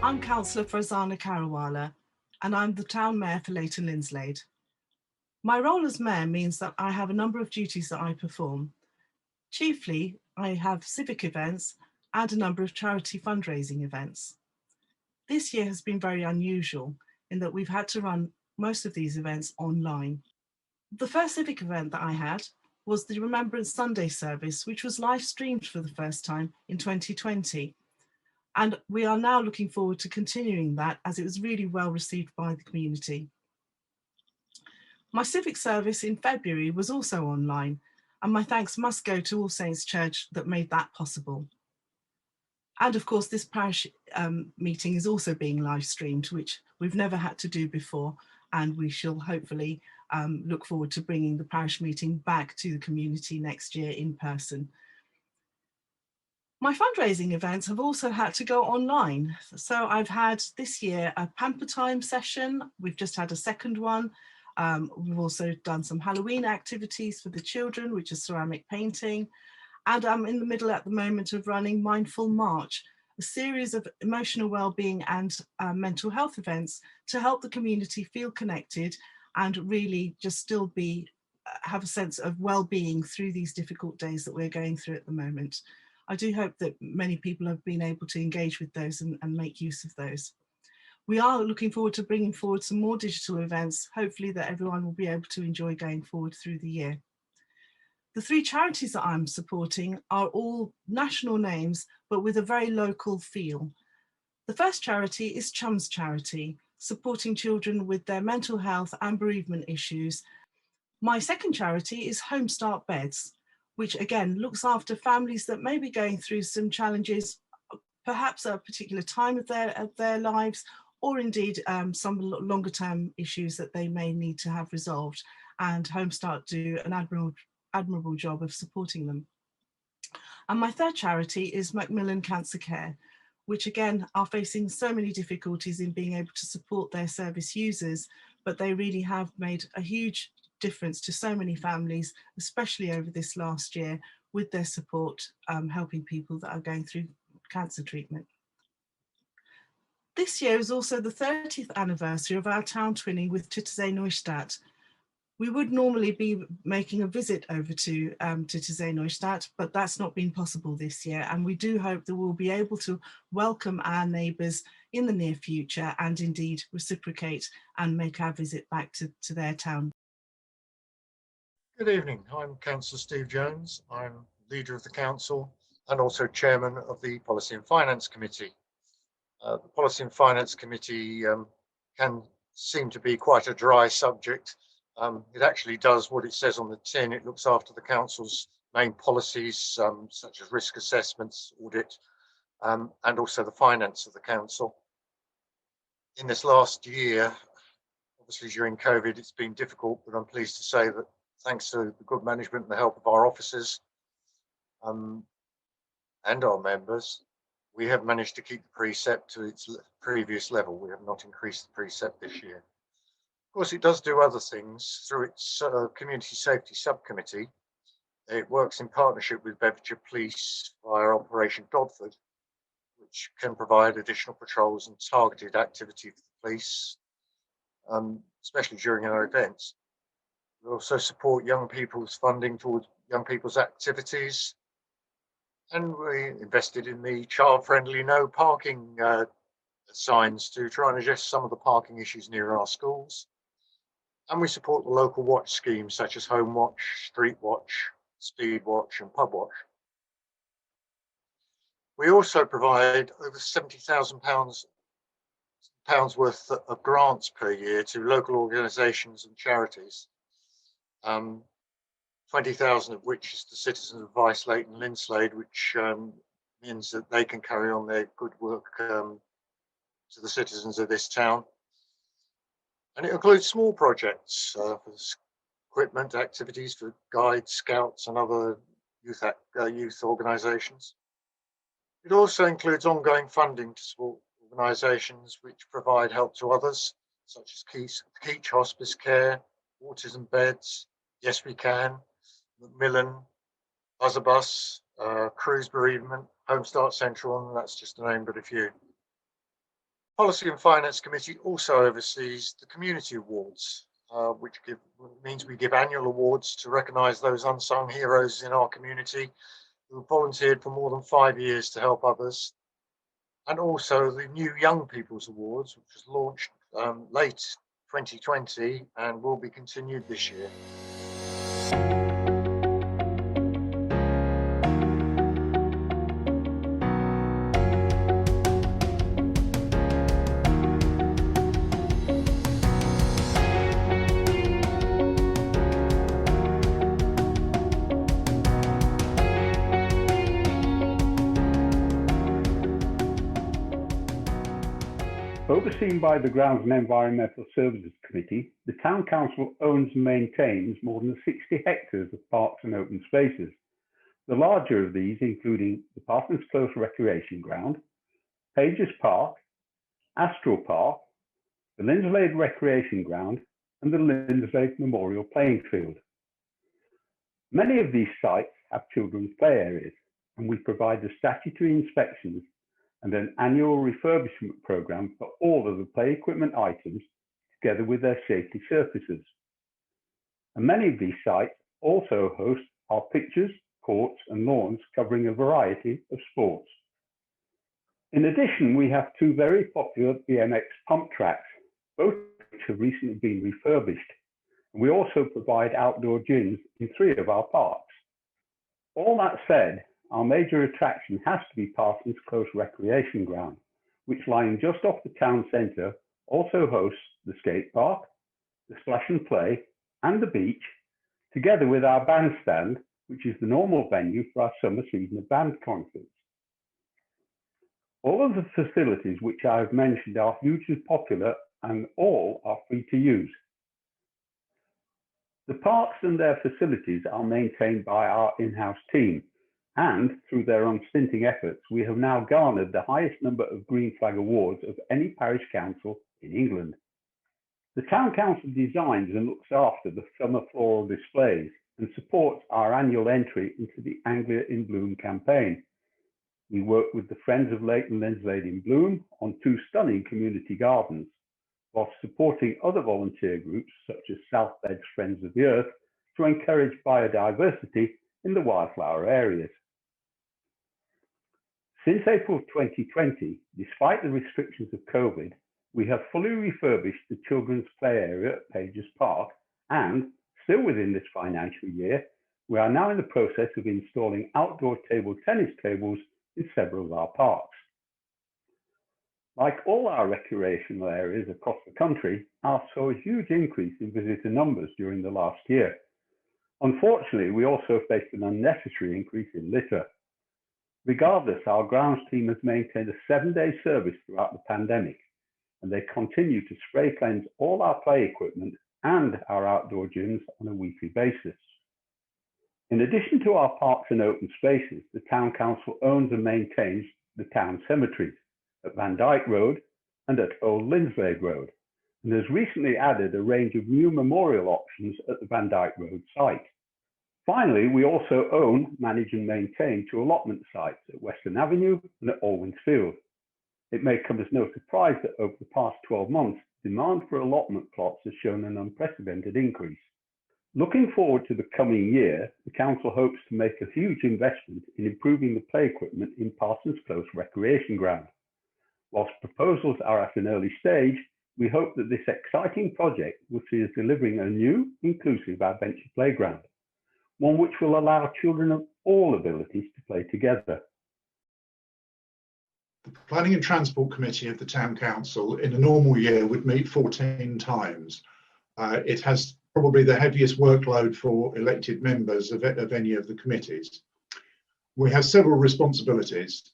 I'm Councillor Farzana Karawala, and I'm the Town Mayor for Leighton-Linslade. My role as Mayor means that I have a number of duties that I perform. Chiefly, I have civic events and a number of charity fundraising events. This year has been very unusual in that we've had to run most of these events online. The first civic event that I had was the Remembrance Sunday service, which was live streamed for the first time in 2020. And we are now looking forward to continuing that, as it was really well received by the community. My civic service in February was also online, and my thanks must go to All Saints Church that made that possible. And of course, this parish meeting is also being live streamed, which we've never had to do before, and we shall hopefully look forward to bringing the parish meeting back to the community next year in person. My fundraising events have also had to go online. So I've had this year a pamper time session. We've just had a second one. We've also done some Halloween activities for the children, which is ceramic painting. And I'm in the middle at the moment of running Mindful March, a series of emotional well-being and mental health events to help the community feel connected and really just still have a sense of well-being through these difficult days that we're going through at the moment. I do hope that many people have been able to engage with those and make use of those. We are looking forward to bringing forward some more digital events, hopefully that everyone will be able to enjoy going forward through the year. The three charities that I'm supporting are all national names, but with a very local feel. The first charity is Chum's Charity, supporting children with their mental health and bereavement issues. My second charity is Home Start Beds, which again looks after families that may be going through some challenges, perhaps at a particular time of their lives, or indeed some longer term issues that they may need to have resolved. And Home Start do an admirable job of supporting them. And my third charity is Macmillan Cancer Care, which again are facing so many difficulties in being able to support their service users, but they really have made a huge difference to so many families, especially over this last year, with their support, helping people that are going through cancer treatment. This year is also the 30th anniversary of our town twinning with Neustadt. We would normally be making a visit over to Neustadt, but that's not been possible this year. And we do hope that we'll be able to welcome our neighbours in the near future and indeed reciprocate and make our visit back to their town. Good evening, I'm Councillor Steve Jones. I'm leader of the council and also chairman of the Policy and Finance Committee. The Policy and Finance Committee can seem to be quite a dry subject. It actually does what it says on the tin. It looks after the council's main policies, such as risk assessments, audit, and also the finance of the council. In this last year, obviously during COVID, it's been difficult, but I'm pleased to say that thanks to the good management and the help of our officers and our members, we have managed to keep the precept to its previous level. We have not increased the precept this year. Of course, it does do other things through its Community Safety Subcommittee. It works in partnership with Bedfordshire Police via Operation Dodford, which can provide additional patrols and targeted activity for the police, especially during our events. We also support young people's funding towards young people's activities. And we invested in the child-friendly no parking signs to try and address some of the parking issues near our schools. And we support the local watch schemes such as Home Watch, Street Watch, Speed Watch and Pub Watch. We also provide over £70,000 worth of grants per year to local organisations and charities. 20,000 of which is to Citizens Advice Leighton-Linslade, which means that they can carry on their good work to the citizens of this town. And it includes small projects for equipment, activities for guides, scouts and other youth organisations. It also includes ongoing funding to support organisations which provide help to others, such as Keach Hospice Care, Autism Beds, Yes We Can, Macmillan, Buzzabus, Cruise Bereavement, Home Start Central, and that's just to name but a few. Policy and Finance Committee also oversees the Community Awards, which means we give annual awards to recognise those unsung heroes in our community who have volunteered for more than 5 years to help others. And also the new Young People's Awards, which was launched late 2020 and will be continued this year. Overseen by the Grounds and Environmental Services Committee, the Town Council owns and maintains more than 60 hectares of parks and open spaces. The larger of these including the Parsons Close Recreation Ground, Pages Park, Astral Park, the Linslade Recreation Ground, and the Linslade Memorial Playing Field. Many of these sites have children's play areas, and we provide the statutory inspections and an annual refurbishment programme for all of the play equipment items, together with their safety surfaces. And many of these sites also host our pitches, courts and lawns covering a variety of sports. In addition, we have two very popular BMX pump tracks, both of which have recently been refurbished. We also provide outdoor gyms in 3 of our parks. All that said, our major attraction has to be Parsons Close Recreation Ground, which lying just off the town centre also hosts the skate park, the splash and play and the beach, together with our bandstand, which is the normal venue for our summer season of band concerts. All of the facilities which I have mentioned are hugely popular and all are free to use. The parks and their facilities are maintained by our in-house team, and through their unstinting efforts, we have now garnered the highest number of Green Flag Awards of any parish council in England. The Town Council designs and looks after the summer floral displays and supports our annual entry into the Anglia in Bloom campaign. We work with the Friends of Leighton-Linslade in Bloom on 2 stunning community gardens, whilst supporting other volunteer groups such as South Bed's Friends of the Earth to encourage biodiversity in the wildflower areas. Since April 2020, despite the restrictions of COVID, we have fully refurbished the children's play area at Pages Park, and still within this financial year, we are now in the process of installing outdoor table tennis tables in several of our parks. Like all our recreational areas across the country, ours saw a huge increase in visitor numbers during the last year. Unfortunately, we also faced an unnecessary increase in litter. Regardless, our grounds team has maintained a 7-day service throughout the pandemic, and they continue to spray cleanse all our play equipment and our outdoor gyms on a weekly basis. In addition to our parks and open spaces, the Town Council owns and maintains the town cemeteries at Van Dyke Road and at Old Linslade Road, and has recently added a range of new memorial options at the Van Dyke Road site. Finally, we also own, manage and maintain 2 allotment sites at Western Avenue and at Alwyn's Field. It may come as no surprise that over the past 12 months, demand for allotment plots has shown an unprecedented increase. Looking forward to the coming year, the Council hopes to make a huge investment in improving the play equipment in Parsons Close Recreation Ground. Whilst proposals are at an early stage, we hope that this exciting project will see us delivering a new, inclusive adventure playground, one which will allow children of all abilities to play together. The Planning and Transport Committee of the Town Council in a normal year would meet 14 times. It has probably the heaviest workload for elected members of any of the committees. We have several responsibilities.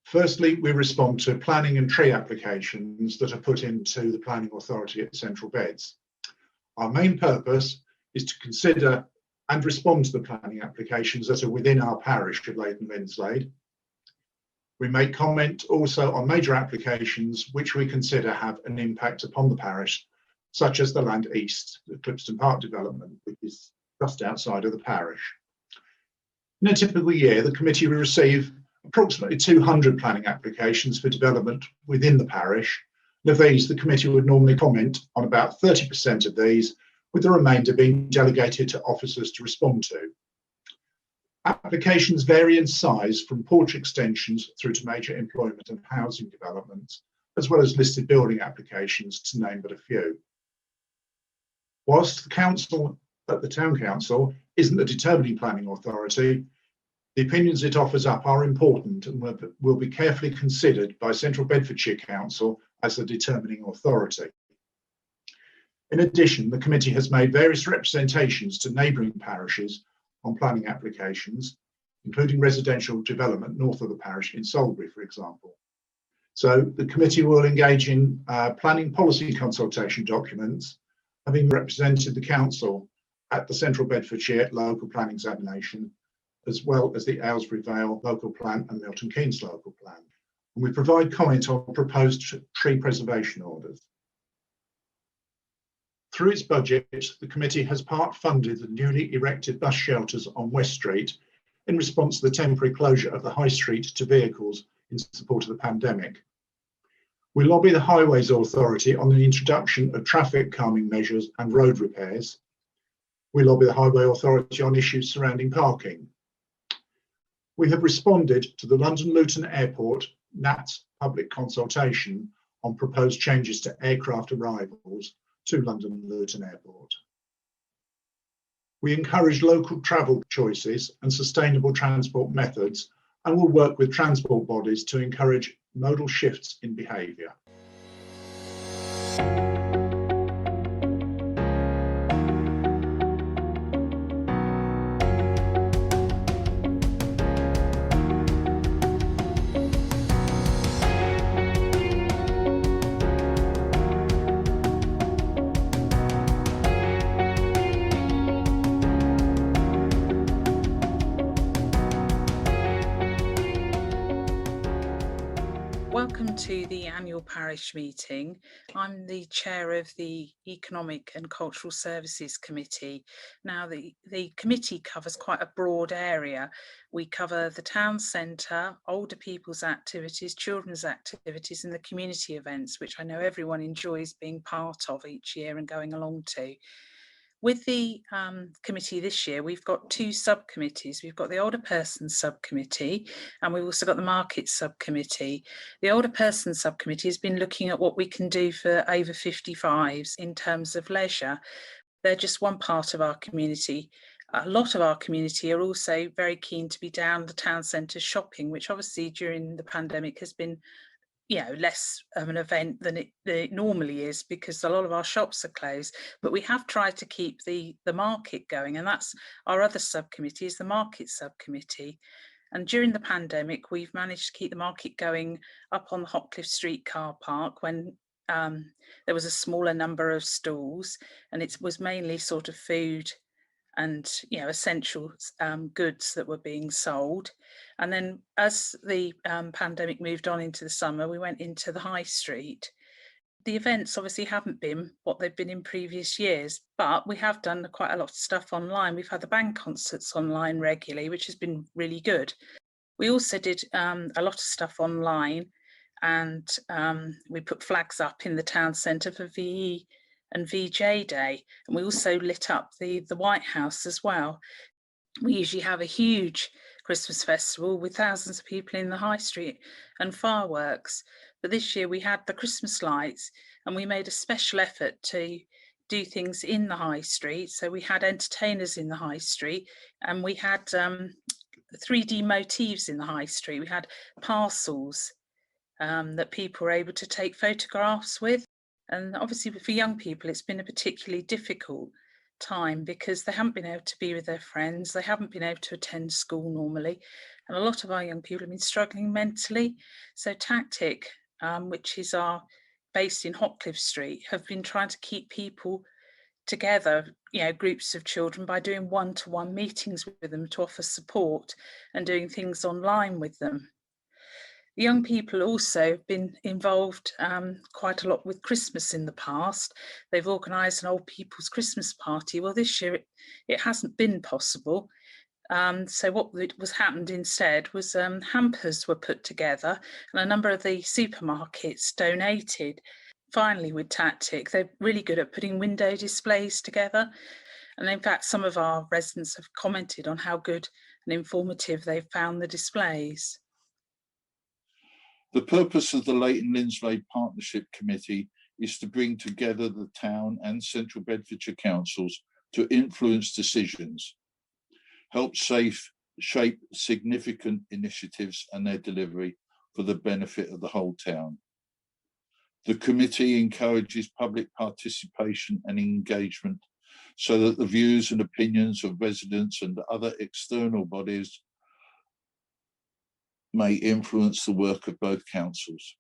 Firstly, we respond to planning and tree applications that are put into the Planning Authority at Central Beds. Our main purpose is to consider and respond to the planning applications that are within our parish of Leighton-Linslade. We make comment also on major applications which we consider have an impact upon the parish, such as the Land East, the Clipston Park development, which is just outside of the parish. In a typical year, the committee will receive approximately 200 planning applications for development within the parish. And of these, the committee would normally comment on about 30% of these, with the remainder being delegated to officers to respond to. Applications vary in size from porch extensions through to major employment and housing developments, as well as listed building applications, to name but a few. Whilst the Town Council isn't the determining planning authority, the opinions it offers up are important and will be carefully considered by Central Bedfordshire Council as the determining authority. In addition, the committee has made various representations to neighbouring parishes on planning applications, including residential development north of the parish in Salisbury, for example. So the committee will engage in planning policy consultation documents, having represented the council at the Central Bedfordshire local plan examination, as well as the Aylesbury Vale local plan and Milton Keynes local plan. And we provide comment on proposed tree preservation orders. Through its budget, the committee has part funded the newly erected bus shelters on West Street in response to the temporary closure of the High Street to vehicles in support of the pandemic. We lobby the Highways Authority on the introduction of traffic calming measures and road repairs. We lobby the Highway Authority on issues surrounding parking. We have responded to the London Luton Airport NATS public consultation on proposed changes to aircraft arrivals to London Luton Airport. We encourage local travel choices and sustainable transport methods, and will work with transport bodies to encourage modal shifts in behaviour. Welcome to the annual parish meeting. I'm the chair of the Economic and Cultural Services Committee. Now the committee covers quite a broad area. We cover the town centre, older people's activities, children's activities and the community events, which I know everyone enjoys being part of each year and going along to. With the committee this year, we've got two subcommittees. We've got the Older Persons Subcommittee and we've also got the Market Subcommittee. The Older Persons Subcommittee has been looking at what we can do for over 55s in terms of leisure. They're just one part of our community. A lot of our community are also very keen to be down the town centre shopping, which obviously during the pandemic has been less of an event than it normally is because a lot of our shops are closed, but we have tried to keep the market going, and that's our other subcommittee is the Market Subcommittee. And during the pandemic, we've managed to keep the market going up on the Hotcliffe Street car park when there was a smaller number of stalls, and it was mainly sort of food and essential goods that were being sold. And then as the pandemic moved on into the summer, we went into the high street. The events obviously haven't been what they've been in previous years, but we have done quite a lot of stuff online. We've had the band concerts online regularly, which has been really good. We also did a lot of stuff online, and we put flags up in the town centre for VE and VJ Day, and we also lit up the White House as well. We usually have a huge Christmas festival with thousands of people in the high street and fireworks, but this year we had the Christmas lights and we made a special effort to do things in the high street. So we had entertainers in the high street, and we had 3D motifs in the high street. We had parcels that people were able to take photographs with. And obviously for young people, it's been a particularly difficult time because they haven't been able to be with their friends. They haven't been able to attend school normally. And a lot of our young people have been struggling mentally. So Tactic, which is based in Hotcliffe Street, have been trying to keep people together, groups of children, by doing one-to-one meetings with them to offer support and doing things online with them. The young people also have been involved quite a lot with Christmas in the past. They've organised an old people's Christmas party. Well, this year it hasn't been possible. So what was happened instead was hampers were put together and a number of the supermarkets donated. Finally, with Tactic, they're really good at putting window displays together. And in fact, some of our residents have commented on how good and informative they've found the displays. The purpose of the Leighton-Linslade Partnership Committee is to bring together the town and Central Bedfordshire councils to influence decisions, help shape significant initiatives and their delivery for the benefit of the whole town. The committee encourages public participation and engagement so that the views and opinions of residents and other external bodies may influence the work of both councils.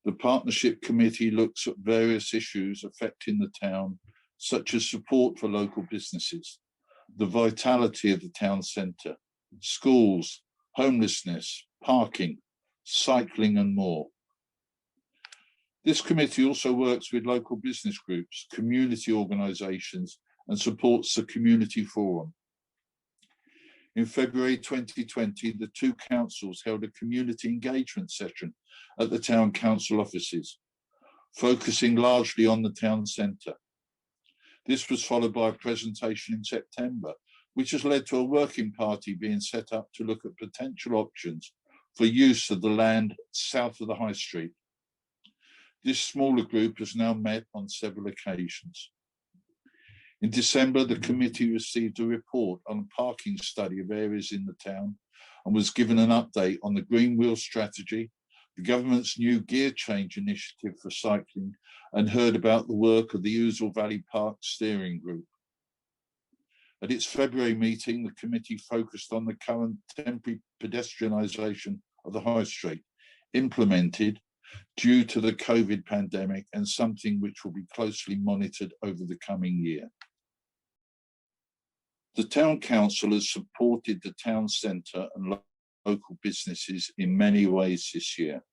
The Partnership Committee looks at various issues affecting the town, such as support for local businesses, the vitality of the town centre, schools, homelessness, parking, cycling and more. This committee also works with local business groups, community organisations and supports the community forum. In February 2020, the two councils held a community engagement session at the town council offices, focusing largely on the town centre. This was followed by a presentation in September, which has led to a working party being set up to look at potential options for use of the land south of the High Street. This smaller group has now met on several occasions. In December, the committee received a report on a parking study of areas in the town and was given an update on the Green Wheel strategy, the government's new gear change initiative for cycling, and heard about the work of the Ousel Valley Park Steering Group. At its February meeting, the committee focused on the current temporary pedestrianisation of the High Street, implemented due to the COVID pandemic and something which will be closely monitored over the coming year. The Town Council has supported the town centre and local businesses in many ways this year,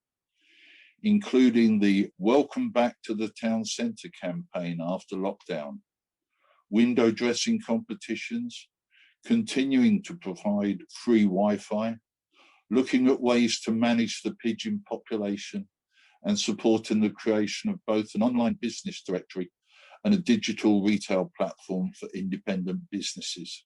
including the Welcome Back to the Town Centre campaign after lockdown, window dressing competitions, continuing to provide free Wi-Fi, looking at ways to manage the pigeon population, and supporting the creation of both an online business directory and a digital retail platform for independent businesses.